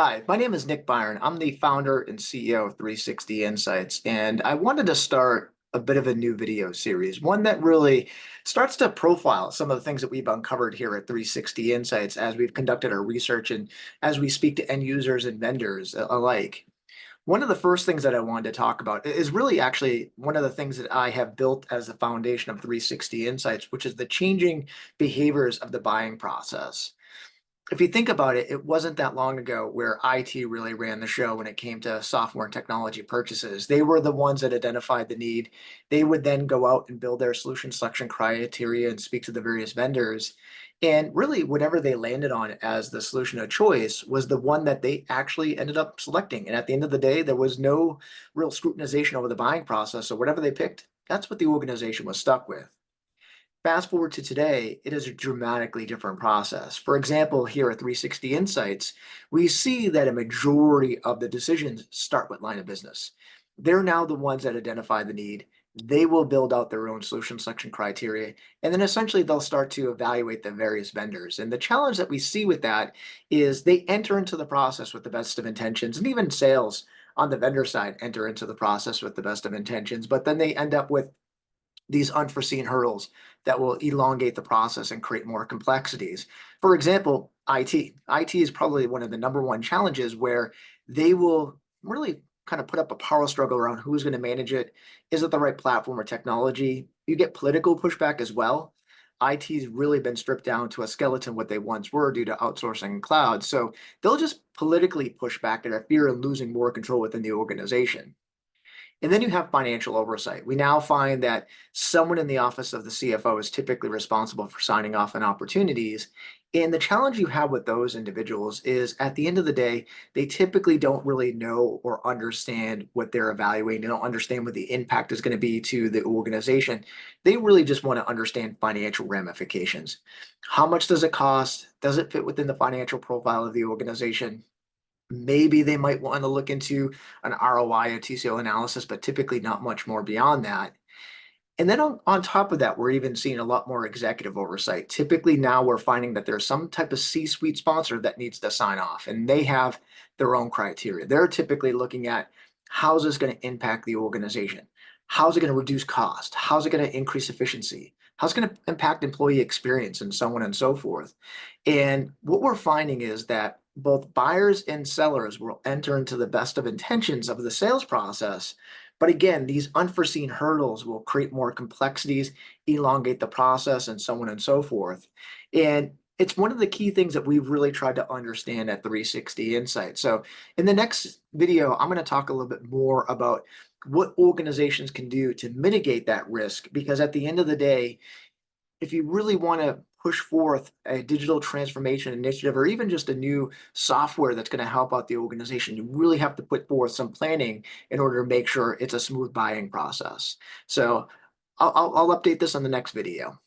Hi, my name is Nick Biron. I'm the founder and CEO of 360 Insights, and I wanted to start a bit of a new video series, one that really starts to profile some of the things that we've uncovered here at 360 Insights as we've conducted our research and as we speak to end users and vendors alike. One of the first things that I wanted to talk about is really actually one of the things that I have built as the foundation of 360 Insights, which is the changing behaviors of the buying process. If you think about it, it wasn't that long ago where IT really ran the show when it came to software and technology purchases. They were the ones that identified the need. They would then go out and build their solution selection criteria and speak to the various vendors. And really, whatever they landed on as the solution of choice was the one that they actually ended up selecting. And at the end of the day, there was no real scrutinization over the buying process. So whatever they picked, that's what the organization was stuck with. Fast forward to today, it is a dramatically different process. For example, here at 360 Insights, we see that a majority of the decisions start with line of business. They're now the ones that identify the need. They will build out their own solution selection criteria, and then essentially they'll start to evaluate the various vendors. And the challenge that we see with that is they enter into the process with the best of intentions, and even sales on the vendor side enter into the process with the best of intentions, but then they end up with these unforeseen hurdles that will elongate the process and create more complexities. For example, IT. IT is probably one of the number one challenges where they will really kind of put up a power struggle around who's going to manage it. Is it the right platform or technology? You get political pushback as well. IT's really been stripped down to a skeleton what they once were due to outsourcing and cloud. So they'll just politically push back at a fear of losing more control within the organization. And then you have financial oversight. We now find that someone in the office of the CFO is typically responsible for signing off on opportunities. And the challenge you have with those individuals is at the end of the day, they typically don't really know or understand what they're evaluating. They don't understand what the impact is going to be to the organization. They really just want to understand financial ramifications. How much does it cost? Does it fit within the financial profile of the organization? Maybe they might want to look into an ROI, a TCO analysis, but typically not much more beyond that. And then on top of that, we're even seeing a lot more executive oversight. Typically now we're finding that there's some type of C-suite sponsor that needs to sign off, and they have their own criteria. They're typically looking at how's this going to impact the organization? How's it going to reduce cost? How's it going to increase efficiency? How's it going to impact employee experience and so on and so forth? And what we're finding is that both buyers and sellers will enter into the best of intentions of the sales process. But again, these unforeseen hurdles will create more complexities, elongate the process, and so on and so forth. And it's one of the key things that we've really tried to understand at 360 Insight. So in the next video, I'm going to talk a little bit more about what organizations can do to mitigate that risk, because at the end of the day, if you really want to push forth a digital transformation initiative or even just a new software that's going to help out the organization, you really have to put forth some planning in order to make sure it's a smooth buying process. So I'll update this on the next video.